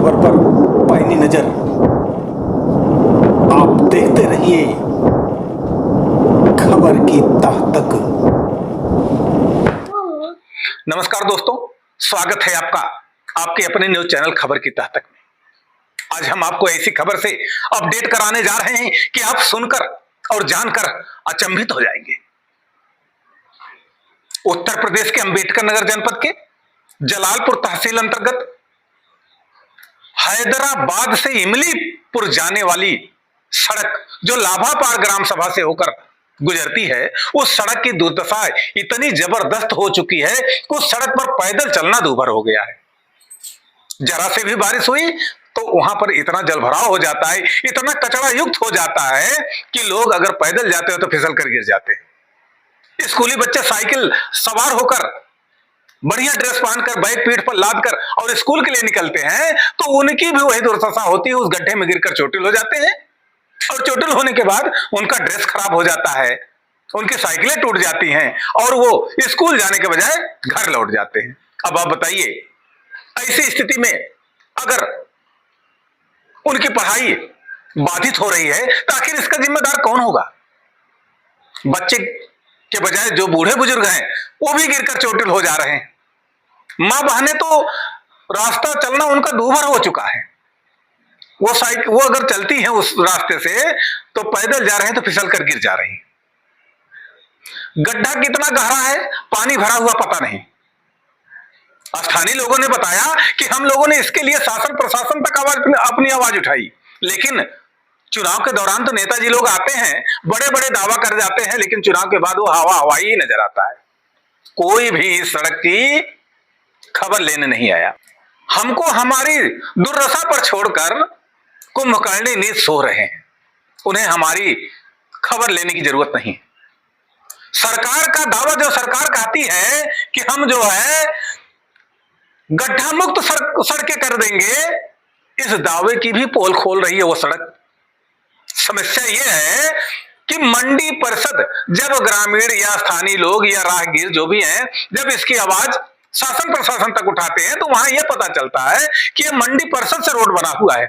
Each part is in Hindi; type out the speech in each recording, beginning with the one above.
खबर पर पैनी नजर। आप देखते रहिए खबर की तह तक। नमस्कार दोस्तों, स्वागत है आपका आपके अपने न्यूज चैनल खबर की तह तक में। आज हम आपको ऐसी खबर से अपडेट कराने जा रहे हैं कि आप सुनकर और जानकर अचंभित हो जाएंगे। उत्तर प्रदेश के अंबेडकर नगर जनपद के जलालपुर तहसील अंतर्गत हैदराबाद से इमलीपुर जाने वाली सड़क जो लाभापार ग्राम सभा से होकर गुजरती है, उस सड़क की दुर्दशा इतनी जबरदस्त हो चुकी है कि उस सड़क पर पैदल चलना दूभर हो गया है। जरा से भी बारिश हुई तो वहां पर इतना जलभराव हो जाता है, इतना कचरा युक्त हो जाता है कि लोग अगर पैदल जाते हो तो फिसल कर गिर जाते हैं। स्कूली बच्चे साइकिल सवार होकर बढ़िया ड्रेस पहनकर बैग पीठ पर लाद कर और स्कूल के लिए निकलते हैं तो उनकी भी वही दुर्दशा होती है, उस गड्ढे में गिरकर चोटिल हो जाते हैं और चोटिल होने के बाद उनका ड्रेस खराब हो जाता है, उनकी साइकिलें टूट जाती हैं और वो स्कूल जाने के बजाय घर लौट जाते हैं। अब आप बताइए, ऐसी स्थिति में अगर उनकी पढ़ाई बाधित हो रही है तो आखिर इसका जिम्मेदार कौन होगा? बच्चे के बजाय जो बूढ़े बुजुर्ग हैं वो भी गिरकर चोटिल हो जा रहे हैं। मां बहनें तो रास्ता चलना उनका दूभर हो चुका है। वो अगर चलती हैं उस रास्ते से तो पैदल जा रहे हैं तो फिसल कर गिर जा रही हैं। गड्ढा कितना गहरा है, पानी भरा हुआ पता नहीं। स्थानीय लोगों ने बताया कि हम लोगों ने इसके लिए शासन प्रशासन तक अपनी आवाज उठाई, लेकिन चुनाव के दौरान तो नेताजी लोग आते हैं, बड़े बड़े दावा कर जाते हैं, लेकिन चुनाव के बाद वो हवा हवाई ही नजर आता है। कोई भी इस सड़क की खबर लेने नहीं आया। हमको हमारी दुर्दशा पर छोड़कर कुंभकर्णी नींद सो रहे हैं, उन्हें हमारी खबर लेने की जरूरत नहीं। सरकार का दावा, जो सरकार कहती है कि हम जो है गड्ढा मुक्त सड़कें कर देंगे, इस दावे की भी पोल खोल रही है वो सड़क। समस्या यह है कि मंडी परिषद जब ग्रामीण या स्थानीय लोग या राहगीर जो भी हैं, जब इसकी आवाज शासन प्रशासन तक उठाते हैं तो वहां यह पता चलता है कि यह मंडी परिषद से रोड बना हुआ है।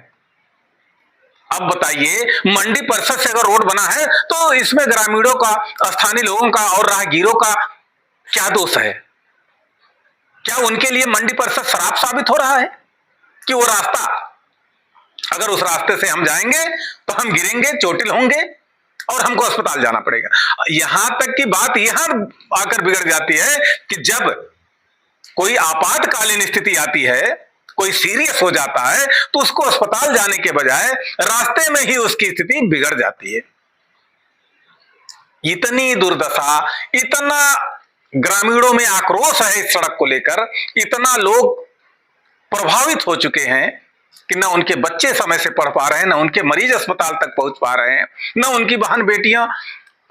अब बताइए, मंडी परिषद से अगर रोड बना है तो इसमें ग्रामीणों का, स्थानीय लोगों का और राहगीरों का क्या दोष है? क्या उनके लिए मंडी परिषद श्राप साबित हो रहा है कि वो रास्ता, अगर उस रास्ते से हम जाएंगे तो हम गिरेंगे, चोटिल होंगे और हमको अस्पताल जाना पड़ेगा? यहां तक की बात यहां आकर बिगड़ जाती है कि जब कोई आपातकालीन स्थिति आती है, कोई सीरियस हो जाता है तो उसको अस्पताल जाने के बजाय रास्ते में ही उसकी स्थिति बिगड़ जाती है। इतनी दुर्दशा, इतना ग्रामीणों में आक्रोश है इस सड़क को लेकर, इतना लोग प्रभावित हो चुके हैं कि ना उनके बच्चे समय से पढ़ पा रहे हैं, ना उनके मरीज अस्पताल तक पहुंच पा रहे हैं, ना उनकी बहन बेटियां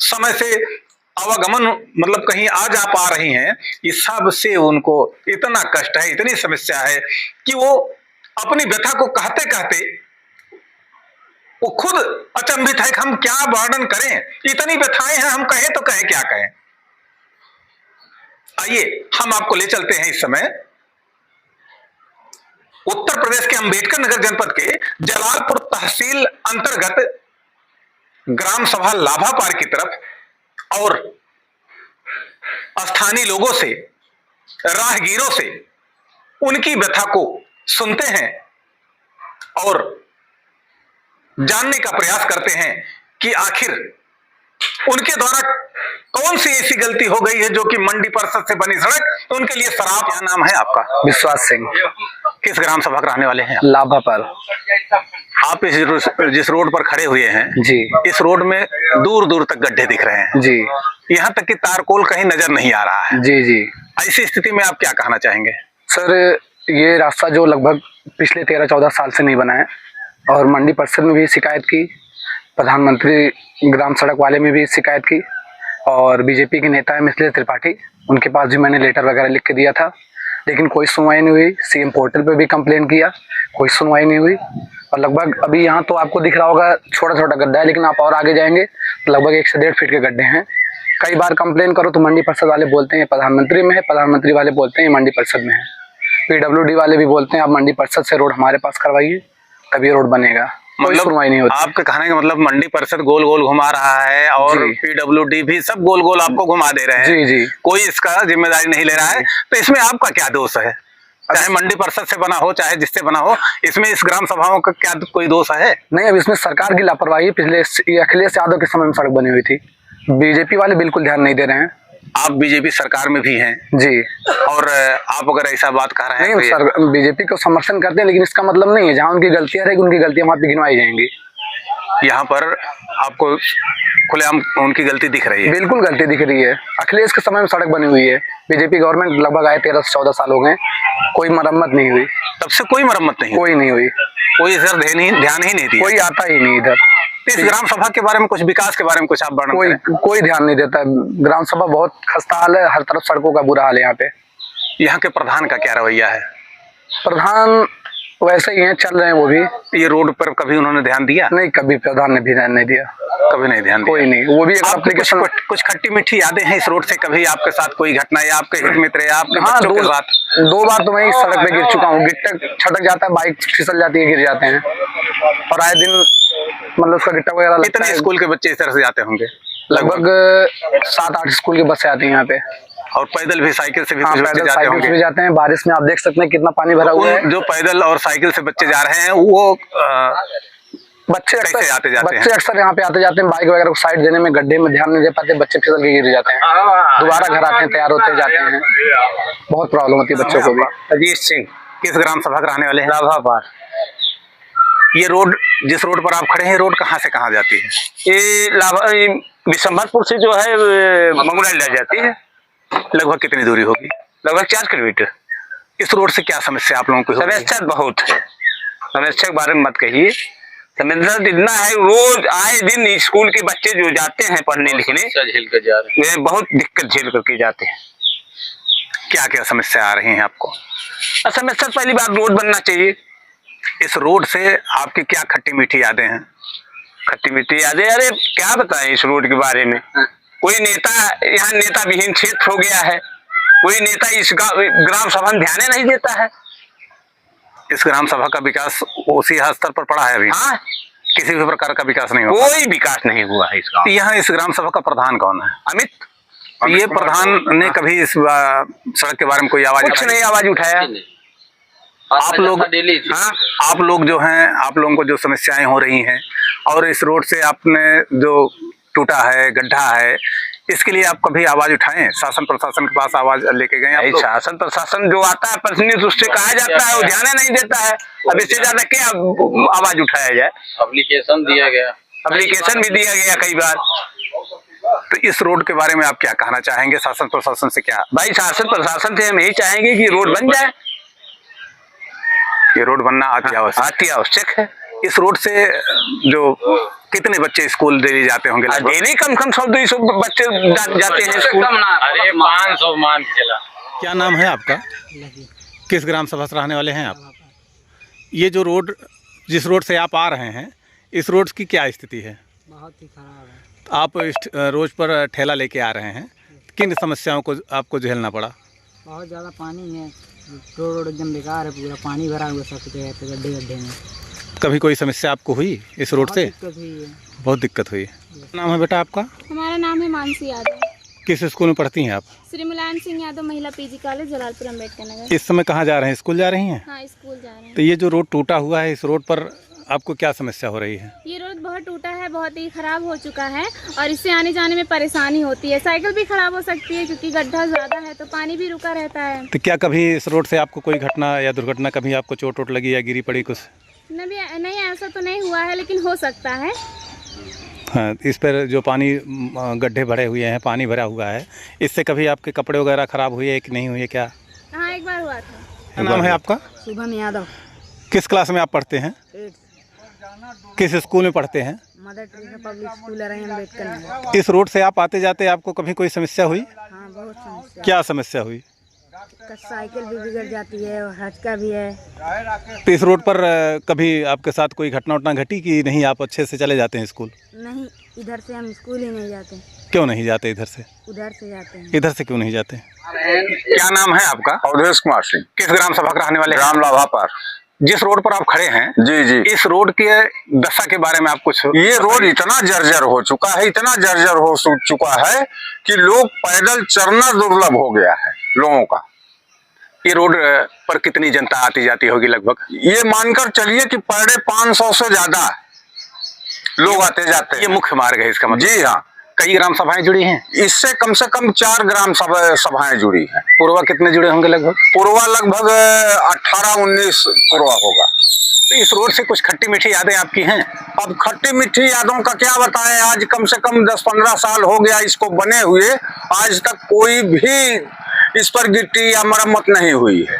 समय से आवागमन मतलब कहीं आ जा पा रही हैं। इस सब से उनको इतना कष्ट है, इतनी समस्या है कि वो अपनी व्यथा को कहते कहते वो खुद अचंभित है कि हम क्या वर्णन करें, इतनी व्यथाएं हैं, हम कहें तो कहें क्या कहें। आइए हम आपको ले चलते हैं इस समय उत्तर प्रदेश के अंबेडकर नगर जनपद के जलालपुर तहसील अंतर्गत ग्राम सभा लाभापार की तरफ और स्थानीय लोगों से, राहगीरों से उनकी व्यथा को सुनते हैं और जानने का प्रयास करते हैं कि आखिर उनके द्वारा कौन सी ऐसी गलती हो गई है जो कि मंडी परिषद से बनी सड़क उनके लिए शराब। क्या नाम है आपका? विश्वास सिंह। किस ग्राम सभा के रहने वाले हैं? लाभापार। आप जिस रोड पर खड़े हुए हैं जी, इस रोड में दूर दूर तक गड्ढे दिख रहे हैं जी, यहाँ तक कि तारकोल कहीं नजर नहीं आ रहा है। जी जी। ऐसी स्थिति में आप क्या कहना चाहेंगे? सर, ये रास्ता जो लगभग पिछले 13-14 साल से नहीं बना है और मंडी परिषद में भी शिकायत की, प्रधानमंत्री ग्राम सड़क वाले में भी शिकायत की और बीजेपी के नेता है मिथिलेश त्रिपाठी, उनके पास भी मैंने लेटर वगैरह लिख के दिया था, लेकिन कोई सुनवाई नहीं हुई। सीएम पोर्टल पे भी कंप्लेन किया, कोई सुनवाई नहीं हुई। और लगभग अभी यहाँ तो आपको दिख रहा होगा छोटा छोटा गड्ढा है, लेकिन आप और आगे जाएंगे तो लगभग 1 से 1.5 फीट के गड्ढे हैं। कई बार कंप्लेन करो तो मंडी परिषद वाले बोलते हैं प्रधानमंत्री में है, प्रधानमंत्री वाले बोलते हैं मंडी परिषद में है। PWD वाले भी बोलते हैं आप मंडी परिषद से रोड हमारे पास करवाइए तभी रोड बनेगा, कोई सुनवाई नहीं होती। आपके कहने का मतलब मंडी परिषद गोल गोल घुमा रहा है और जी। PWD भी सब गोल गोल आपको घुमा दे रहे हैं। जी जी। कोई इसका जिम्मेदारी नहीं ले रहा है, तो इसमें आपका क्या दोष है? चाहे मंडी परिषद से बना हो चाहे जिससे बना हो, इसमें इस ग्राम सभाओं का क्या कोई दोष है? नहीं, अब इसमें सरकार की लापरवाही, पिछले ये अखिलेश यादव के समय में सड़क बनी हुई थी, बीजेपी वाले बिल्कुल ध्यान नहीं दे रहे हैं। आप बीजेपी सरकार में भी हैं जी, और आप अगर ऐसा बात कर रहे हैं नहीं सर, बीजेपी को समर्थन करते हैं, लेकिन इसका मतलब नहीं है जहाँ उनकी गलतियां रहेगी उनकी गलतियां वहाँ पे गिनवाई जाएंगी। यहाँ पर आपको खुलेआम उनकी गलती दिख रही है? बिल्कुल गलती दिख रही है। अखिलेश के समय में सड़क बनी हुई है, बीजेपी गवर्नमेंट लगभग आए 13 से 14 साल हो गए, कोई मरम्मत नहीं हुई। तब से कोई मरम्मत नहीं, कोई नहीं हुई, कोई इधर ध्यान ही नहीं दिया, कोई आता ही नहीं इधर। इस ग्राम सभा के बारे में कुछ, विकास के बारे में कुछ आप वर्णन करें। कोई ध्यान नहीं देता। ग्राम सभा बहुत खस्ता हाल है, हर तरफ सड़कों का बुरा हाल है यहाँ पे। यहाँ के प्रधान का क्या रवैया है? प्रधान वैसे ही हैं, चल रहे हैं वो भी। ये रोड पर कभी उन्होंने ध्यान दिया? नहीं, कभी प्रधान ने भी ध्यान नहीं दिया, कभी नहीं ध्यान दिया। कोई नहीं। वो भी एक एप्लीकेशन, कुछ खट्टी मीठी यादें हैं इस रोड से? कभी आपके साथ कोई घटना या आपके हित मित्र या आपके हाँ, बच्चों के साथ? 2 बार तो मैं इस सड़क पे गिर चुका हूँ। गिट्टा छटक जाता है, बाइक फिसल जाती है, गिर जाते हैं, और आए दिन मतलब उसका गिट्टा वगैरह लगता कितने है। स्कूल के बच्चे इस तरह से जाते होंगे? लगभग 7-8 स्कूल के बसें आती हैं यहाँ पे। और पैदल भी, साइकिल से भी हाँ, कुछ बच्चे पैदल जाते साइकिल होंगे? से भी जाते हैं। बारिश में आप देख सकते हैं कितना पानी भरा हुआ है। जो पैदल और साइकिल से बच्चे जा रहे हैं वो बच्चे कैसे आते जाते हैं? बच्चे अक्सर यहाँ पे आते जाते हैं, बाइक वगैरह को साइड देने में गड्ढे में ध्यान नहीं दे पाते, बच्चे फिसल के गिर जाते हैं, दोबारा घर आते हैं, तैयार होते जाते हैं, बहुत प्रॉब्लम होती है बच्चों को भी। अजीत सिंह किस ग्राम सभा के रहने वाले हैं? लाभा पार। ये रोड, जिस रोड पर आप खड़े हैं, रोड कहाँ से कहाँ जाती है? ये लाभा बिशंबरपुर से जो है मंगुराइल ले जाती है। लगभग कितनी दूरी होगी? लगभग 4 किलोमीटर। इस रोड से क्या समस्या आप लोगों को हो रही है? समस्या बहुत है, समस्या के बारे में मत कहिए। समस्या इतना है, रोज आए दिन स्कूल के बच्चे जो जाते हैं पढ़ने लिखने, झेल कर जा रहे हैं, बहुत दिक्कत झेल करके जाते हैं। क्या क्या समस्या आ रही है आपको? समस्या पहली बात रोड बनना चाहिए। इस रोड से आपकी क्या खट्टी मीठी यादें हैं? खट्टी मीठी यादें, अरे क्या बताएं इस रोड के बारे में। कोई नेता, यहाँ नेता विहीन क्षेत्र हो गया है, कोई नेता इस ग्राम सभा में ध्यान नहीं देता है। इस ग्राम सभा का विकास उसी स्तर पर पड़ा है अभी? हाँ, किसी भी प्रकार का विकास नहीं हुआ? कोई विकास नहीं हुआ है इसका। यहाँ इस ग्राम सभा का प्रधान कौन है? अमित। ये प्रधान ने कभी इस सड़क के बारे में कोई आवाज कुछ नहीं आवाज उठाया। आप लोग, हाँ, आप लोग जो हैं, आप लोगों को जो समस्याएं हो रही हैं और इस रोड से आपने जो टूटा है, गड्ढा है, इसके लिए आप कभी आवाज उठाएं? शासन प्रशासन के पास आवाज लेके गए आप लोग? शासन प्रशासन जो आता है प्रतिनिधि, उससे कहा जाता है, वो ध्यान नहीं देता है। अब इससे ज्यादा क्या आवाज उठाया जाए? एप्लीकेशन दिया गया, एप्लीकेशन भी दिया गया कई बार। तो इस रोड के बारे में आप क्या कहना चाहेंगे? शासन प्रशासन से क्या? भाई, शासन प्रशासन से हम यही चाहेंगे कि रोड बन जाए। ये रोड बनना अति आवश्यक है। इस रोड से जो कितने बच्चे स्कूल डेली जाते होंगे? डेली कम 100-200 बच्चे जाते हैं स्कूल। अरे 500 मान के चला। क्या नाम है आपका? किस ग्राम सभा से रहने वाले हैं आप? ये जो रोड, जिस रोड से आप आ रहे हैं, इस रोड की क्या स्थिति है? बहुत ही खराब है। आप इस रोज पर ठेला लेके आ रहे हैं, किन समस्याओं को आपको झेलना पड़ा? बहुत ज़्यादा पानी है, रोड एकदम बेकार है, पूरा पानी भरा हुआ सब जगह पे, गड्ढे गड्ढे में। कभी कोई समस्या आपको हुई इस रोड से? दिक्कत हुई है। बहुत दिक्कत हुई। नाम है बेटा आपका? हमारा नाम है मानसी यादव। किस स्कूल में पढ़ती हैं आप? श्री मुलायम सिंह यादव महिला PG कॉलेज, जलालपुर अम्बेडकर नगर। इस समय कहाँ जा रहे हैं? स्कूल जा रही हैं? हाँ, स्कूल जा रहे हैं। तो ये जो रोड टूटा हुआ है, इस रोड पर आपको क्या समस्या हो रही है? ये रोड बहुत टूटा है, बहुत ही खराब हो चुका है और इससे आने जाने में परेशानी होती है। साइकिल भी खराब हो सकती है क्योंकि गड्ढा ज़्यादा है, तो पानी भी रुका रहता है। तो क्या कभी इस रोड से आपको कोई घटना या दुर्घटना, कभी आपको चोट वोट लगी या गिरी पड़ी कुछ? नहीं, ऐसा तो नहीं हुआ है, लेकिन हो सकता है। हाँ, इस पर जो पानी, गड्ढे भरे हुए हैं, पानी भरा हुआ है, इससे कभी आपके कपड़े वगैरह खराब हुए है कि नहीं हुए क्या? हाँ, एक बार हुआ था। क्या नाम है आपका? शुभम यादव। किस क्लास में आप पढ़ते हैं? 8th। किस स्कूल में पढ़ते हैं? मदर टेरेसा पब्लिक स्कूल है, अम्बेडकर नगर। इस रोड से आप आते जाते आपको कभी कोई समस्या हुई? हाँ, बहुत समस्या। क्या समस्या हुई? साइकिल भी बिगड़ जाती है और हचका भी है। तो इस रोड पर कभी आपके साथ कोई घटना उटना घटी कि नहीं, आप अच्छे से चले जाते हैं स्कूल? नहीं, इधर से हम स्कूल ही नहीं जाते, क्यों नहीं जाते इधर से? उधर से जाते हैं। इधर से क्यों नहीं जाते? क्या नाम है आपका? अवधेश कुमार सिंह, किस ग्राम सभा के रहने वाले हैं? राम लाभा पार। जिस रोड पर आप खड़े हैं, जी जी, इस रोड के दशा के बारे में आप कुछ ये रोड इतना जर्जर हो चुका है, इतना जर्जर हो चुका है कि लोग पैदल चलना दुर्लभ हो गया है लोगों का। ये रोड पर कितनी जनता आती जाती होगी लगभग? ये मानकर चलिए कि पर डे 500 से ज्यादा लोग आते जाते ये हैं। मुख्य मार्ग है इसका मतलब? जी हाँ, कई ग्राम सभाएं जुड़ी हैं? इससे कम से कम 4 ग्राम सभाएं जुड़ी हैं। पूर्वा कितने जुड़े होंगे लगभग? पूर्वा लगभग 18-19 पूर्वा होगा। तो इस रोड से कुछ खट्टी मीठी यादें आपकी हैं? अब खट्टी मीठी यादों का क्या बताएं, आज कम से कम 10-15 साल हो गया इसको बने हुए, आज तक कोई भी इस पर गिट्टी या मरम्मत नहीं हुई है।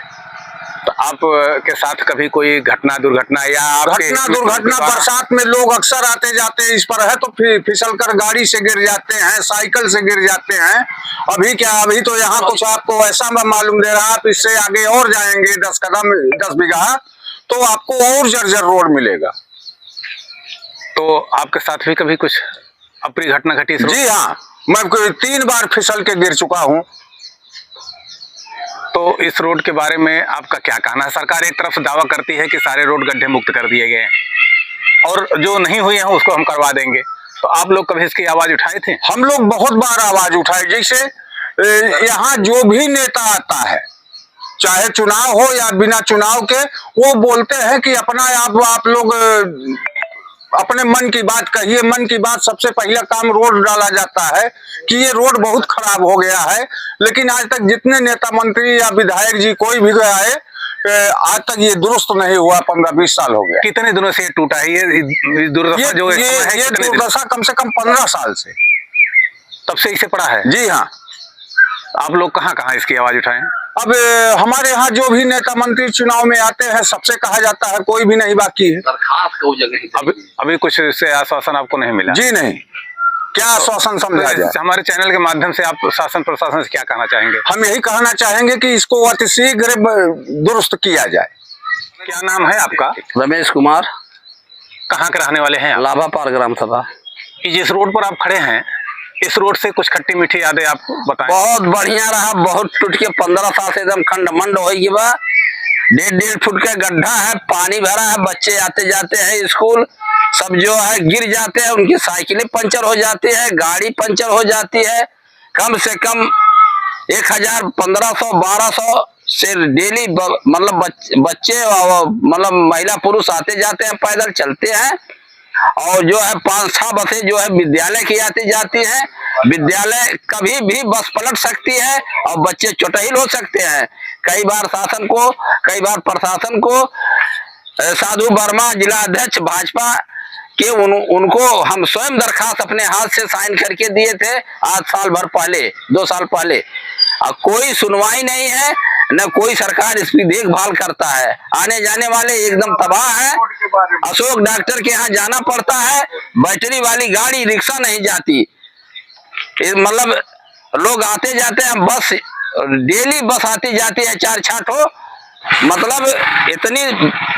तो आप के साथ कभी कोई घटना दुर्घटना या आपके दुर्घटना बरसात में लोग अक्सर आते जाते हैं, इस पर है तो फिसल कर गाड़ी से गिर जाते हैं, साइकिल से गिर जाते हैं। अभी क्या, अभी तो यहाँ कुछ आपको ऐसा मैं मालूम दे रहा, आप इससे आगे और जाएंगे 10 कदम 10 बीघा तो आपको और जर्जर रोड मिलेगा। तो आपके साथ भी कभी कुछ अप्रिय घटना घटी इस रोड? जी हाँ, मैं 3 बार फिसल के गिर चुका हूँ। तो इस रोड के बारे में आपका क्या कहना है? सरकार एक तरफ दावा करती है कि सारे रोड गड्ढे मुक्त कर दिए गए हैं और जो नहीं हुए हैं उसको हम करवा देंगे, तो आप लोग कभी इसकी आवाज उठाए थे? हम लोग बहुत बार आवाज उठाए। जैसे यहाँ जो भी नेता आता है, चाहे चुनाव हो या बिना चुनाव के, वो बोलते हैं कि अपना आप लोग अपने मन की बात कहिए। मन की बात सबसे पहला काम रोड डाला जाता है कि ये रोड बहुत खराब हो गया है, लेकिन आज तक जितने नेता मंत्री या विधायक जी कोई भी गया है, आज तक ये दुरुस्त नहीं हुआ। 15-20 साल हो गया। कितने दिनों से ये टूटा है? ये दुर्दशा जो है ये दुर्दशा कम से कम 15 साल से, तब से इसे पड़ा है? जी हाँ। आप लोग कहाँ कहाँ इसकी आवाज उठाएं? अब हमारे यहाँ जो भी नेता मंत्री चुनाव में आते हैं सबसे कहा जाता है, कोई भी नहीं बाकी है। अभी कुछ इससे आश्वासन आपको नहीं मिला? जी नहीं, क्या आश्वासन समझा जाए? हमारे चैनल के माध्यम से आप शासन प्रशासन से क्या कहना चाहेंगे? हम यही कहना चाहेंगे कि इसको अतिशीघ्र दुरुस्त किया जाए। क्या नाम है आपका? रमेश कुमार, कहाँ के रहने वाले हैं आप? लाभा पार ग्राम सभा। जिस रोड पर आप खड़े हैं, इस रोड से कुछ खट्टी मीठी यादें आपको बताएं। बहुत बढ़िया रहा, बहुत टूट के 15 साल से एकदम खंड-मंड हो गई बा। 1.5 फुट का गड्ढा है, पानी भरा है, बच्चे आते जाते हैं स्कूल, सब जो है गिर जाते हैं, उनकी साइकिलें पंचर हो जाती है, गाड़ी पंचर हो जाती है। कम से कम 1000, 1500, 1200 से डेली मतलब बच्चे मतलब महिला पुरुष आते जाते हैं, पैदल चलते हैं। और जो है 5-6 बसें जो है विद्यालय की आती जाती हैं। विद्यालय कभी भी बस पलट सकती है और बच्चे चोटहिल हो सकते हैं। कई बार शासन को, कई बार प्रशासन को, साधु वर्मा जिला अध्यक्ष भाजपा के उनको हम स्वयं दरखास्त अपने हाथ से साइन करके दिए थे, आज साल भर पहले, 2 साल पहले। अब कोई सुनवाई नहीं है, न कोई सरकार इसकी देखभाल करता है। आने जाने वाले एकदम तबाह है। अशोक डॉक्टर के यहाँ जाना पड़ता है, बैटरी वाली गाड़ी रिक्शा नहीं जाती। मतलब लोग आते जाते हैं, बस डेली बस आती जाती है 4-6 ठो। मतलब इतनी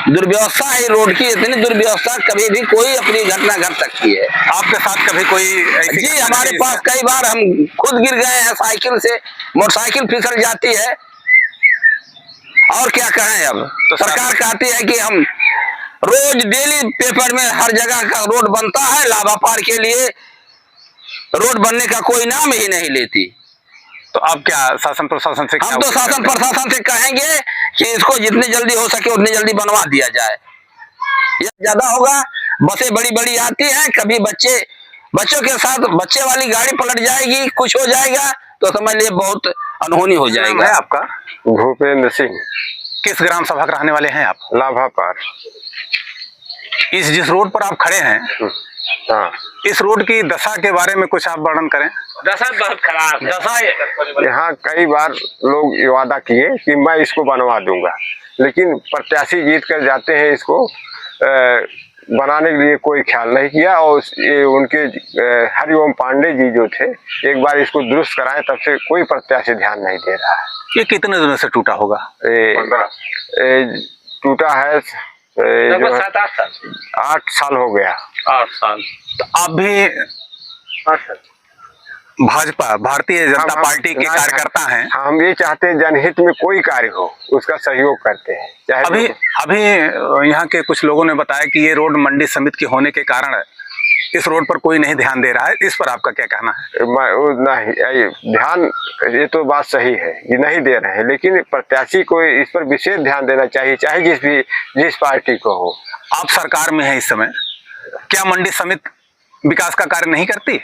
दुर्व्यवस्था है रोड की, इतनी दुर्व्यवस्था, कभी भी कोई अपनी घटना घट सकती है। आपके साथ कभी कोई ऐसी? जी, हमारे पास कई बार हम खुद गिर गए हैं साइकिल से, मोटरसाइकिल फिसल जाती है। और क्या कहें अब? तो सरकार कहती है कि हम रोज डेली पेपर में हर जगह का रोड बनता है, लाभा पार के लिए रोड बनने का कोई नाम ही नहीं लेती। तो आप क्या शासन प्रशासन से? हम तो शासन प्रशासन से कहेंगे कि इसको जितनी जल्दी हो सके उतनी जल्दी बनवा दिया जाए। यह ज्यादा होगा, बसें बड़ी बड़ी आती हैं, कभी बच्चों के साथ बच्चे वाली गाड़ी पलट जाएगी, कुछ हो जाएगा तो समझ लिए बहुत अनहोनी हो जाएगा। है आपका? भूपेंद्र सिंह, किस ग्राम सभा के रहने वाले हैं आप? लाभा पार। जिस रोड पर आप खड़े हैं, हाँ, इस रोड की दशा के बारे में कुछ आप वर्णन करें। दशा बहुत खराब है। दशा यहाँ कई बार लोग वादा किए कि मैं इसको बनवा दूंगा, लेकिन प्रत्याशी जीत कर जाते हैं, इसको बनाने के लिए कोई ख्याल नहीं किया। और ये उनके हरिओम पांडे जी जो थे, एक बार इसको दुरुस्त कराएं, तब से कोई प्रत्याशी ध्यान नहीं दे रहा है। ये कितने दिनों से टूटा होगा? टूटा है जो 7-8 साल 8 साल हो गया। 8 साल। तो आप भी भाजपा भारतीय जनता पार्टी के कार्यकर्ता हैं। हम ये चाहते हैं जनहित में कोई कार्य हो उसका सहयोग करते हैं। चाहे अभी अभी यहाँ के कुछ लोगों ने बताया कि ये रोड मंडी समिति के होने के कारण इस रोड पर कोई नहीं ध्यान दे रहा है, इस पर आपका क्या कहना है? नहीं ध्यान, ये तो बात सही है, ये नहीं दे रहे हैं, लेकिन प्रत्याशी को इस पर विशेष ध्यान देना चाहिए, चाहे जिस पार्टी को हो। आप सरकार में है इस समय, क्या मंडी समिति विकास का कार्य नहीं करती?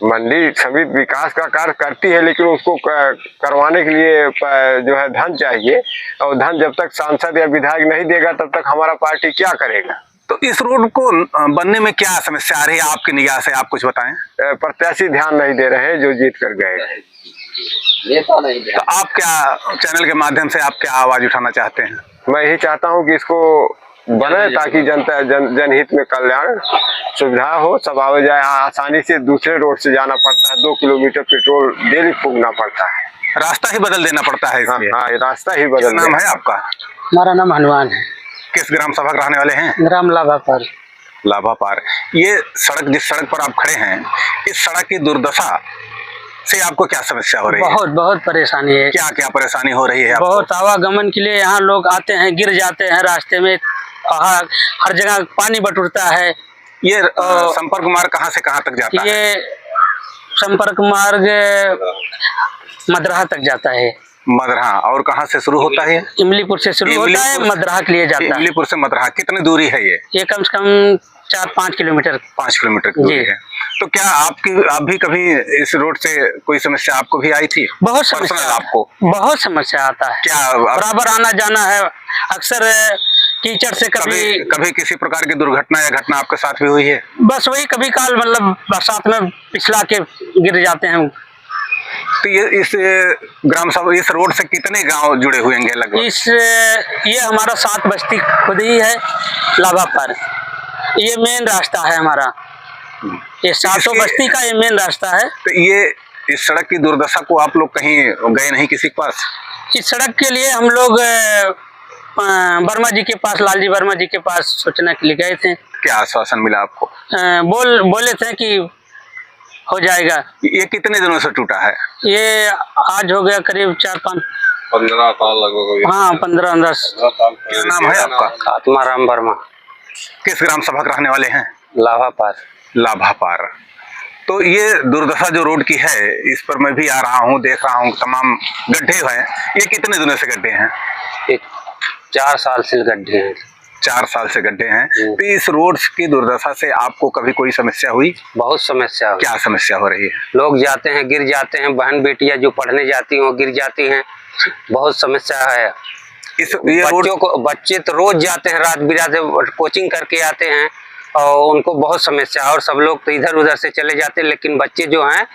मंडी समिति विकास का कार्य करती है, लेकिन उसको करवाने के लिए जो है धन चाहिए, और धन जब तक सांसद या विधायक नहीं देगा तब तक हमारा पार्टी क्या करेगा। तो इस रोड को बनने में क्या समस्या आ रही है आपकी निगाह से, आप कुछ बताएं। प्रत्याशी ध्यान नहीं दे रहे हैं जो जीत कर गए। तो आप क्या चैनल के माध्यम से आप क्या आवाज उठाना चाहते हैं? मैं यही चाहता हूं कि इसको बने ताकि जनता जनहित में कल्याण सुविधा हो, सब आवे जाए। आसानी से दूसरे रोड से जाना पड़ता है, 2 किलोमीटर पेट्रोल डेली फूकना पड़ता है, रास्ता ही बदल देना पड़ता है इसलिए। हाँ, रास्ता ही बदल। नाम है आपका? हमारा नाम हनुमान है। किस ग्राम सभा के रहने वाले हैं? ग्राम लाभापार। लाभापार। ये सड़क, जिस सड़क पर आप खड़े हैं, इस सड़क की दुर्दशा से आपको क्या समस्या हो रही है? बहुत परेशानी है। क्या क्या परेशानी हो रही है आपको? बहुत आवागमन के लिए यहाँ लोग आते हैं, गिर जाते हैं रास्ते में, हर जगह पानी बटुरता है। ये संपर्क मार्ग कहाँ से कहाँ तक जाता है? ये संपर्क मार्ग मदरहा तक जाता है। मदरहा। और कहाँ से शुरू होता है? इमलीपुर से शुरू होता है, मदरहा के लिए जाता है। इमलीपुर से मदरहा कितनी दूरी है ये? कम से कम 4-5 किलोमीटर। 5 किलोमीटर की दूरी है। तो क्या आप भी कभी इस रोड से कोई समस्या आपको भी आई थी? बहुत समस्या, आपको बहुत समस्या आता है। क्या बराबर आना जाना है, अक्सर कीचड़ से कभी किसी प्रकार की दुर्घटना या घटना आपके साथ भी हुई है? बस वही कभी काल, मतलब बरसात में पिछला के गिर जाते हैं। तो ये इस ग्राम सभा, इस रोड से कितने गांव जुड़े हुए हैं लगभग? ये हमारा 7 बस्ती खुद ही है लाभापार। ये मेन रास्ता है हमारा, ये 7 बस्ती का ये मेन रास्ता है। तो ये इस सड़क की दुर्दशा को आप लोग कहीं गए नहीं किसी के पास? इस सड़क के लिए हम लोग वर्मा जी के पास, लालजी वर्मा जी के पास सूचना के लिए गए थे। क्या आश्वासन मिला आपको? बोले थे कि हो जाएगा। ये कितने दिनों से टूटा है? ये आज हो गया करीब 4-5-15 साल लगभग। हाँ, 15-15 साल। क्या नाम है आपका? आत्माराम वर्मा। किस ग्राम सभा के रहने वाले हैं? लाभापार। लाभापार। तो ये दुर्दशा जो रोड की है, इस पर मैं भी आ रहा हूँ, देख रहा हूँ तमाम गड्ढे हैं। ये कितने दिनों से गड्ढे हैं? 4 साल से गड्ढे हैं। 4 साल से गड्ढे हैं। तो इस रोड की दुर्दशा से आपको कभी कोई समस्या हुई? बहुत समस्या हुई। क्या समस्या हो रही है? लोग जाते हैं, गिर जाते हैं, बहन बेटियां जो पढ़ने जाती हैं वो गिर जाती हैं, बहुत समस्या है। बच्चे तो रोज जाते हैं, रात बिराते कोचिंग करके आते हैं, और उनको बहुत समस्या, और सब लोग तो इधर उधर से चले जाते हैं, लेकिन बच्चे जो हैं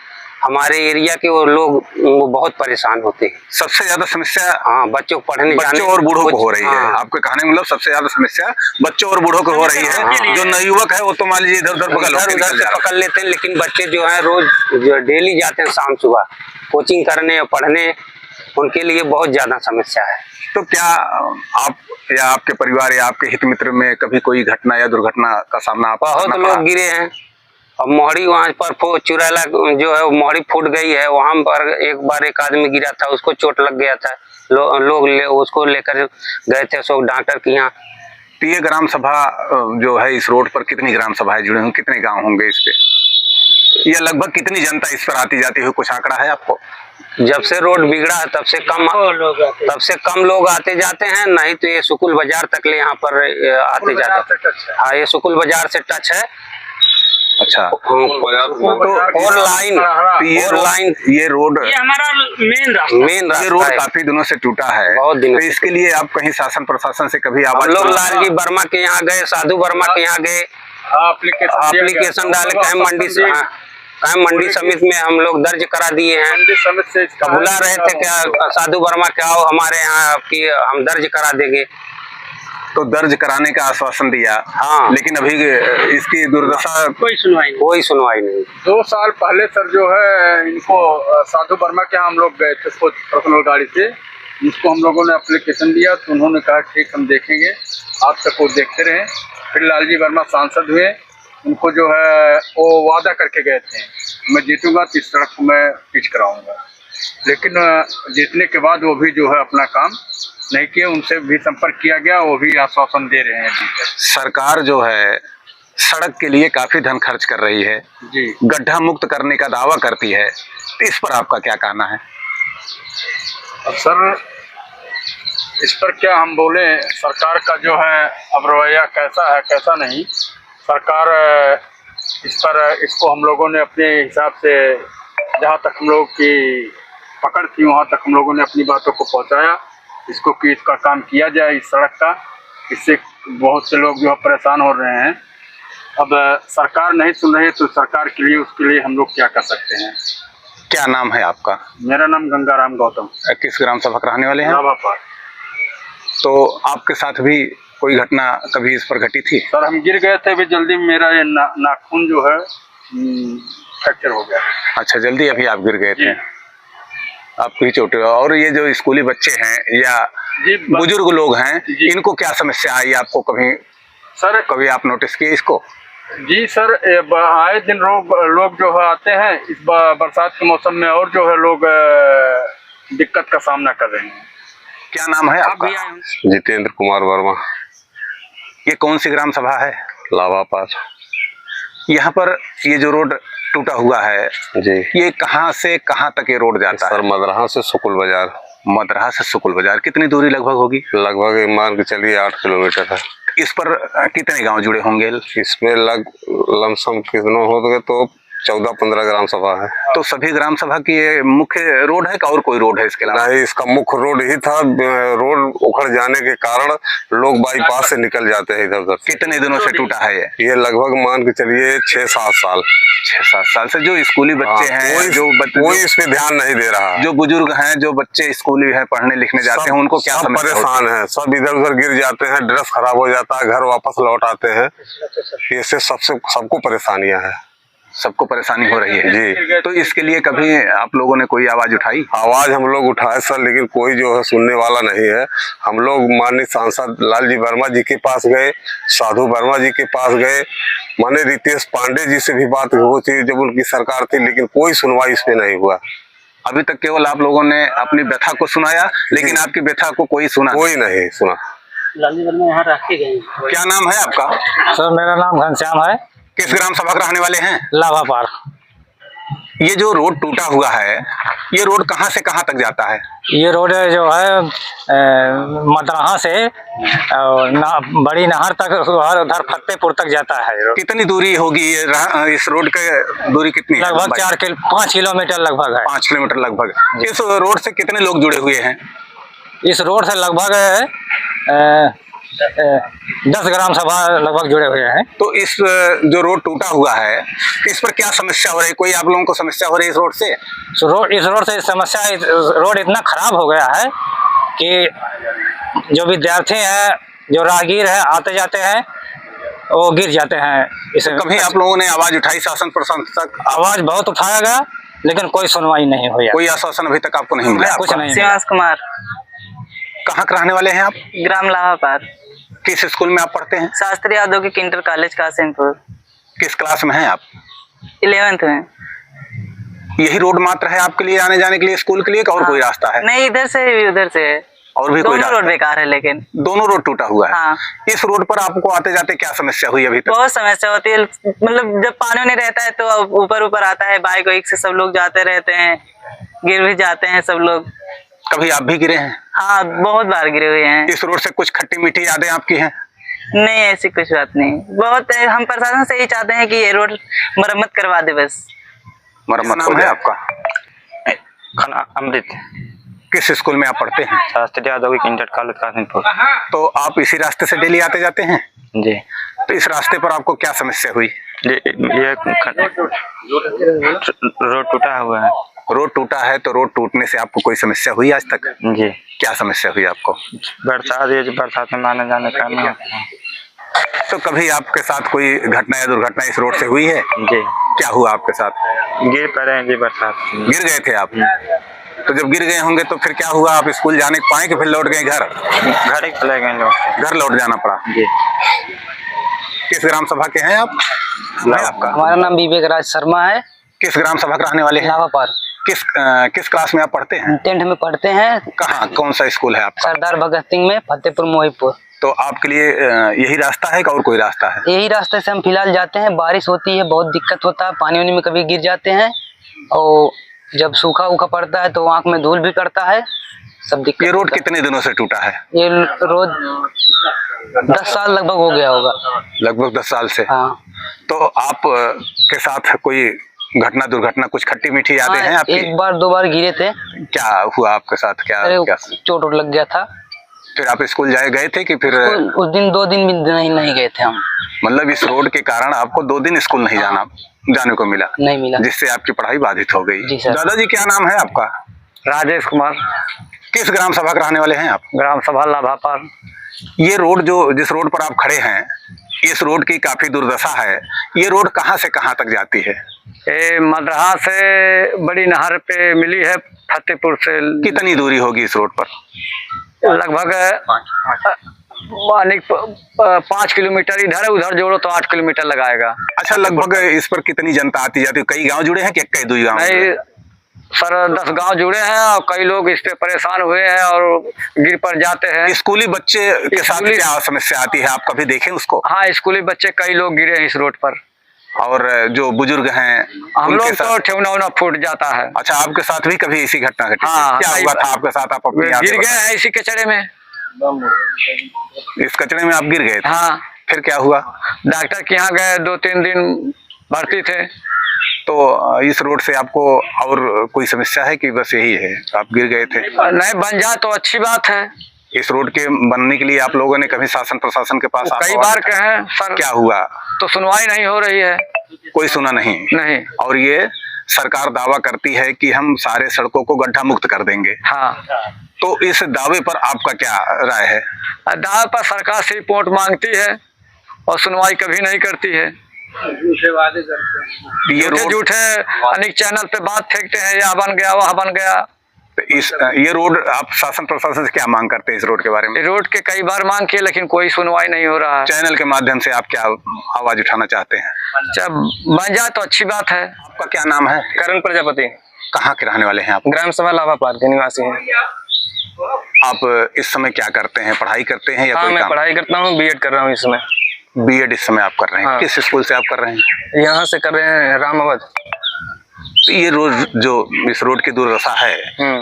हमारे एरिया के वो लोग वो बहुत परेशान होते हैं। सबसे ज्यादा समस्या हाँ, बच्चों को पढ़ने जाने, बच्चों और बूढ़ों को हो रही है। आपके कहने मतलब सबसे ज्यादा समस्या बच्चों और बूढ़ों को हो रही है। जो नवयुवक है वो तो मान लीजिए इधर उधर पकड़ लेते हैं, लेकिन बच्चे जो है रोज जो डेली जाते हैं शाम सुबह कोचिंग करने और पढ़ने, उनके लिए बहुत ज्यादा समस्या है। तो क्या आप या आपके परिवार या आपके हित मित्र में कभी कोई घटना या दुर्घटना का सामना? बहुत लोग गिरे हैं, और मोहड़ी वहाँ पर चुराला जो है मोहड़ी फूट गई है, वहाँ पर एक बार एक आदमी गिरा था, उसको चोट लग गया था। लोग उसको लेकर गए थे सब डॉक्टर के यहाँ। तो ये ग्राम सभा जो है, इस रोड पर कितनी ग्राम सभाएं जुड़े होंगे, कितने गांव होंगे इस पे? ये लगभग कितनी जनता इस पर आती जाती हुई, कुछ आंकड़ा है आपको? जब से रोड बिगड़ा है तब से कम लोग आते जाते हैं, नहीं तो ये सुकुल बाजार तक ले यहाँ पर आते जाते हैं। हाँ, ये सुकुल बाजार से टच है। अच्छा। और लाइन ये रोड हमारा मेन रास्ता ये रोड काफी दिनों से टूटा है। बहुत दिनों तो इसके लिए आप कहीं शासन प्रशासन से कभी आवाज? लोग लालजी वर्मा के यहाँ गए, साधु वर्मा के यहाँ गए, एप्लीकेशन डाले, मंडी समिति में हम लोग दर्ज करा दिए हैं। बुला रहे थे क्या साधु वर्मा के आओ हमारे यहाँ कि हम दर्ज करा देंगे, तो दर्ज कराने का आश्वासन दिया। हाँ, लेकिन अभी इसकी दुर्दशा कोई सुनवाई नहीं। 2 साल पहले सर जो है इनको साधु वर्मा के यहाँ हम लोग गए थे पर्सनल गाड़ी से, जिसको हम लोगों ने एप्लीकेशन दिया, तो उन्होंने कहा ठीक हम देखेंगे। आज तक वो देखते रहे। फिर लालजी वर्मा सांसद हुए, उनको जो है वो वादा करके गए थे, मैं जीतूंगा तो इस सड़क को मैं पिच कराऊंगा, लेकिन जीतने के बाद वो भी जो है अपना काम नहीं किए। उनसे भी संपर्क किया गया, वो भी आश्वासन दे रहे हैं अभी तक। सरकार जो है सड़क के लिए काफी धन खर्च कर रही है जी, गड्ढा मुक्त करने का दावा करती है, तो इस पर आपका क्या कहना है? अब सर इस पर क्या हम बोले, सरकार का जो है अब रवैया कैसा है कैसा नहीं। सरकार इसको हम लोगों ने अपने हिसाब से, जहाँ तक हम लोग की पकड़ थी वहाँ तक हम लोगों ने अपनी बातों को पहुँचाया, इसको कि इसका काम किया जाए इस सड़क का। इससे बहुत से लोग जो है परेशान हो रहे हैं। अब सरकार नहीं सुन रही है तो सरकार के लिए, उसके लिए हम लोग क्या कर सकते हैं। क्या नाम है आपका? मेरा नाम गंगाराम गौतम, किस ग्राम सभा के रहने वाले हैं? लाभापार। तो आपके साथ भी कोई घटना कभी इस पर घटी थी? सर हम गिर गए थे, अभी जल्दी में मेरा ये नाखून जो है फ्रैक्चर हो गया। अच्छा, जल्दी अभी आप गिर गए थे, जी। आपको ही चोट हुई। और ये जो स्कूली बच्चे हैं या जी, बुजुर्ग लोग हैं, जी। इनको क्या समस्या आई आपको? सर कभी आप नोटिस किए इसको? जी सर, आए दिन लोग जो है आते हैं इस बरसात के मौसम में, और जो है लोग दिक्कत का सामना कर रहे हैं। क्या नाम है आपका? जितेंद्र कुमार वर्मा, ये कौन सी ग्राम सभा है? लाभापार। यहाँ पर ये जो रोड टूटा हुआ है जी, ये कहाँ से कहाँ तक ये रोड जाता है? सर मदरहा से सुकुल बाजार। मदरहा से सुकुल बाजार कितनी दूरी लगभग होगी? लगभग मान के चलिए 8 किलोमीटर है। इस पर कितने गांव जुड़े होंगे? इसमें लमसम कितनों हो गए तो 14-15 ग्राम सभा है। तो सभी ग्राम सभा की ये मुख्य रोड है, और कोई रोड है इसके अलावा? नहीं, इसका मुख्य रोड ही था। रोड उखड़ जाने के कारण लोग बाईपास से निकल जाते हैं इधर उधर। कितने दिनों से टूटा है ये लगभग मान के चलिए 6-7 साल। 6-7 साल से जो स्कूली बच्चे हैं, कोई इस पे ध्यान नहीं दे रहा। जो बुजुर्ग हैं, जो बच्चे स्कूली हैं, पढ़ने लिखने जाते हैं, उनको क्या समस्या परेशान है? सब इधर उधर गिर जाते हैं, ड्रेस खराब हो जाता है, घर वापस लौट आते हैं। इससे सबको परेशानियां हैं। सबको परेशानी हो रही है जी। तो इसके लिए कभी आप लोगों ने कोई आवाज उठाई? आवाज हम लोग उठाए सर, लेकिन कोई जो है सुनने वाला नहीं है। हम लोग माननीय सांसद लालजी वर्मा जी के पास गए, साधु वर्मा जी के पास गए, माने रितेश पांडे जी से भी बात हुई थी जब उनकी सरकार थी, लेकिन कोई सुनवाई इस पे नहीं हुआ। अभी तक केवल आप लोगों ने अपनी व्यथा को सुनाया, लेकिन आपकी व्यथा को कोई नहीं सुना। लालजी वर्मा यहाँ रख के गए। क्या नाम है आपका? सर मेरा नाम घनश्याम है, किस ग्राम सभा के रहने वाले हैं? लाभापार। ये जो रोड टूटा हुआ है, ये रोड कहाँ से कहाँ तक जाता है? ये रोड जो है मदरहा से बड़ी नहर तक, उधर फतेहपुर तक जाता है। कितनी दूरी होगी इस रोड की दूरी कितनी है? लगभग 5 किलोमीटर लगभग है। 5 किलोमीटर लगभग। इस रोड से कितने लोग जुड़े हुए हैं? इस रोड से लगभग 10 ग्राम सभा लगभग जुड़े हुए हैं। तो इस जो रोड टूटा हुआ है, इस पर क्या समस्या हो रही है? कोई आप लोगों को समस्या हो रही है इस रोड से? इस रोड से समस्या, रोड इतना खराब हो गया है कि जो विद्यार्थी हैं, जो राहगीर हैं, आते जाते हैं, वो गिर जाते हैं। इसमें कभी आप लोगों ने आवाज उठाई शासन प्रशासन तक? आवाज बहुत उठाया गया, लेकिन कोई सुनवाई नहीं हुई। कोई आश्वासन अभी तक आपको नहीं मिला? कुछ नहीं। शिवास कुमार, कहाँ के रहने वाले हैं आप? ग्राम लाभापार। किस स्कूल में आप पढ़ते हैं? शास्त्री औद्योगिक इंटर कॉलेज कासिमपुर। किस क्लास में हैं आप? 11th में। यही रोड मात्र है आपके लिए आने जाने के लिए स्कूल के लिए, और कोई रास्ता है? नहीं, इधर से भी उधर से है, और भी कोई दोनों रोड बेकार है। लेकिन दोनों रोड टूटा हुआ है। हाँ। इस रोड पर आपको आते जाते क्या समस्या हुई अभी तक? बहुत समस्या होती है, मतलब जब पानी नहीं रहता है तो ऊपर आता है, बाइक वाइक से सब लोग जाते रहते हैं, गिर भी जाते हैं सब लोग। कभी आप भी गिरे हैं? हाँ, बहुत बार गिरे हुए हैं। इस रोड से कुछ खट्टी मीठी यादें आपकी हैं? नहीं, ऐसी कुछ बात नहीं। बहुत हम प्रशासन से ही चाहते हैं कि ये रोड मरम्मत करवा दे बस। मरम्मत नाम है आपका? अमृत। किस स्कूल में आप पढ़ते हैं? शास्त्री औद्योगिक इंटर कॉलेज कासिमपुर। तो आप इसी रास्ते से डेली आते जाते हैं? जी। तो इस रास्ते पर आपको क्या समस्या हुई? ये रोड टूटा हुआ है। रोड टूटा है, तो रोड टूटने से आपको कोई समस्या हुई आज तक? जी। क्या समस्या हुई आपको? बरसात में आने जाने का ना। तो कभी आपके साथ कोई घटना या दुर्घटना इस रोड से हुई है? जी। क्या हुआ आपके साथ? गिर पड़े हैं जी, बरसात। गिर गए थे आप? तो जब गिर गए होंगे तो फिर क्या हुआ, आप स्कूल जाने पाए कि फिर लौट गए घर? घर ही चले गए लोग। घर लौट जाना पड़ा जी। किस ग्राम सभा के हैं आप? आपका हमारा नाम विवेक राज शर्मा है। किस ग्राम सभा के रहने वाले हैं? लाभा पार किस क्लास में आप पढ़ते हैं? 10th में पढ़ते हैं। कहाँ, कौन सा स्कूल है आपका? सरदार भगत सिंह में, फतेहपुर मोहिपुर। तो आपके लिए यही रास्ता है कि और कोई रास्ता है? यही रास्ते से हम फिलहाल जाते हैं। बारिश होती है, बहुत दिक्कत होता है, पानी वानी में कभी गिर जाते हैं, और जब सूखा उखा पड़ता है तो आंख में धूल भी पड़ता है, सब दिक्कत। ये रोड कितने दिनों से टूटा है? ये रोड 10 साल लगभग हो गया होगा। लगभग 10 साल से। हाँ। तो आप के साथ कोई घटना दुर्घटना, कुछ खट्टी मीठी यादें हैं आपकी? 1 बार 2 बार गिरे थे। क्या हुआ आपके साथ? क्या चोट लग गया था। फिर आप स्कूल गए थे कि फिर? उस दिन 2 दिन भी नहीं गए थे हम। मतलब इस रोड के कारण आपको 2 दिन स्कूल नहीं जाने को मिला? नहीं मिला, जिससे आपकी पढ़ाई बाधित हो गई। जी सर। दादाजी क्या नाम है आपका? राजेश कुमार। किस ग्राम सभा के रहने वाले हैं आप? ग्राम सभा लाभा पार। ये रोड जिस रोड पर आप खड़े हैं, इस रोड की काफी दुर्दशा है। ये रोड कहाँ से कहाँ तक जाती है? ये मदरहा से बड़ी नहर पे मिली है, फतेहपुर से। कितनी दूरी होगी इस रोड पर? लगभग 5 किलोमीटर। इधर उधर जोड़ो तो 8 किलोमीटर लगाएगा। अच्छा, लगभग इस पर कितनी जनता आती जाती है? कई गांव जुड़े हैं कि कई दो गांव? नहीं सर, 10 गांव जुड़े हैं और कई लोग इस पे परेशान हुए हैं और गिर पर जाते हैं। स्कूली बच्चे के साथ क्या समस्या आती है, आप कभी देखें उसको? हाँ, स्कूली बच्चे कई लोग गिरे हैं इस रोड पर। और जो बुजुर्ग हैं हम लोग तो ठेवना फूट जाता है। अच्छा, आपके साथ भी कभी ऐसी घटना घटी? हाँ, क्या हुआ था आपके साथ? आप अपनी गिर गए हैं इसी कचड़े में। इस कचड़े में आप गिर गए थे? हाँ। फिर क्या हुआ? डॉक्टर के यहाँ गए, 2-3 दिन भर्ती थे। तो इस रोड से आपको और कोई समस्या है कि बस यही है, आप गिर गए थे? नहीं, बन जाए तो अच्छी बात है। इस रोड के बनने के लिए आप लोगों ने कभी शासन प्रशासन के पास कई बार कहे सर, क्या हुआ? तो सुनवाई नहीं हो रही है। कोई सुना नहीं। और ये सरकार दावा करती है कि हम सारे सड़कों को गड्ढा मुक्त कर देंगे। हाँ। तो इस दावे पर आपका क्या राय है? दावे पर सरकार से रिपोर्ट मांगती है और सुनवाई कभी नहीं करती है। झूठे वादे करते हैं। झूठे अनेक चैनल पे बात फेंकते हैं, यह बन गया वह बन गया। तो ये रोड आप शासन प्रशासन से क्या मांग करते हैं इस रोड के बारे में? रोड के कई बार मांग किए लेकिन कोई सुनवाई नहीं हो रहा है। चैनल के माध्यम से आप क्या आवाज उठाना चाहते हैं? जब बन जाए तो अच्छी बात है। आपका क्या नाम है? करण प्रजापति। कहाँ के रहने वाले हैं आप? ग्राम सभा लाभा पार के निवासी हैं। आप इस समय क्या करते हैं? पढ़ाई करते हैं या कोई मैं काम? पढ़ाई करता हूँ, बीएड कर रहा हूँ इस समय। बीएड इस समय आप कर रहे हैं? हाँ। किस स्कूल से आप कर रहे हैं? यहाँ से कर रहे हैं रामावत। तो ये रोड जो इस रोड की दुर्दशा है,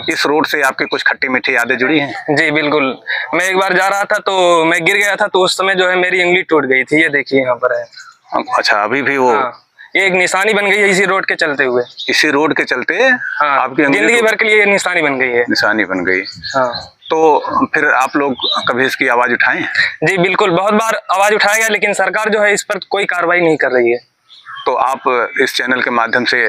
इस रोड से आपकी कुछ खट्टी मीठी यादें जुड़ी हैं? जी बिल्कुल। मैं एक बार जा रहा था तो मैं गिर गया था, तो उस समय जो है मेरी उंगली टूट गई थी। ये देखिए यहाँ पर है। अच्छा, अभी भी वो? हाँ, ये एक निशानी बन गई है इसी रोड के चलते हुए। इसी रोड के चलते? हाँ, आपकी जिंदगी भर के लिए निशानी बन गई है। निशानी बन गई। हाँ। तो फिर आप लोग कभी इसकी आवाज उठाएं? जी बिल्कुल, बहुत बार आवाज उठाया गया लेकिन सरकार जो है इस पर कोई कार्रवाई नहीं कर रही है। तो आप इस चैनल के माध्यम से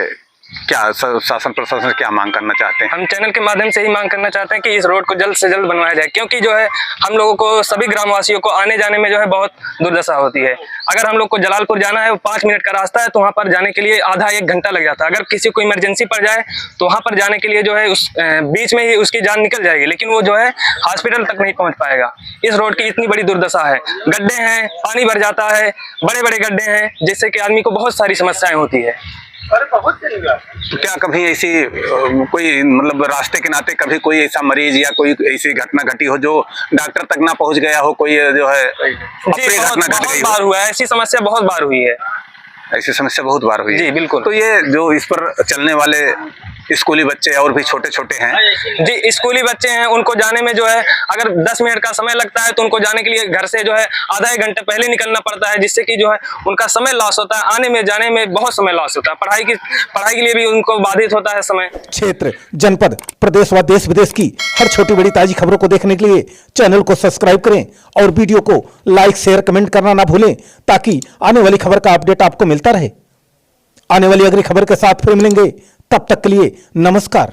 क्या शासन प्रशासन से क्या मांग करना चाहते हैं? हम चैनल के माध्यम से ही मांग करना चाहते हैं कि इस रोड को जल्द से जल्द बनवाया जाए, क्योंकि जो है हम लोगों को, सभी ग्रामवासियों को आने जाने में जो है बहुत दुर्दशा होती है। अगर हम लोग को जलालपुर जाना है, वो 5 मिनट का रास्ता है, तो वहाँ पर जाने के लिए आधा 1 घंटा लग जाता है। अगर किसी को इमरजेंसी पड़ जाए तो वहाँ पर जाने के लिए जो है उस बीच में ही उसकी जान निकल जाएगी, लेकिन वो जो है हॉस्पिटल तक नहीं पहुँच पाएगा। इस रोड की इतनी बड़ी दुर्दशा है। गड्ढे हैं, पानी भर जाता है, बड़े बड़े गड्ढे हैं, जिससे कि आदमी को बहुत सारी समस्याएं होती है। तो क्या कभी ऐसी कोई मतलब रास्ते के नाते कभी कोई ऐसा मरीज या कोई ऐसी घटना घटी हो जो डॉक्टर तक ना पहुंच गया हो? कोई जो है बहुत बार हुआ है, ऐसी समस्या बहुत बार हुई है। ऐसी समस्या बहुत बार हुई है? जी बिल्कुल। तो ये जो इस पर चलने वाले स्कूली बच्चे और भी छोटे छोटे हैं? जी, स्कूली बच्चे हैं, उनको जाने में जो है अगर 10 मिनट का समय लगता है तो उनको जाने के लिए घर से जो है आधा 1 घंटे पहले निकलना पड़ता है, जिससे कि जो है उनका समय लॉस होता है। आने में जाने में बहुत समय लॉस होता है। पढ़ाई के लिए भी उनको बाधित होता है समय। क्षेत्र, जनपद, प्रदेश व देश विदेश की हर छोटी बड़ी ताजी खबरों को देखने के लिए चैनल को सब्सक्राइब करें और वीडियो को लाइक शेयर कमेंट करना ना भूलें, ताकि आने वाली खबर का अपडेट आपको मिलता रहे। आने वाली अगली खबर के साथ फिर मिलेंगे, तब तक के लिए नमस्कार।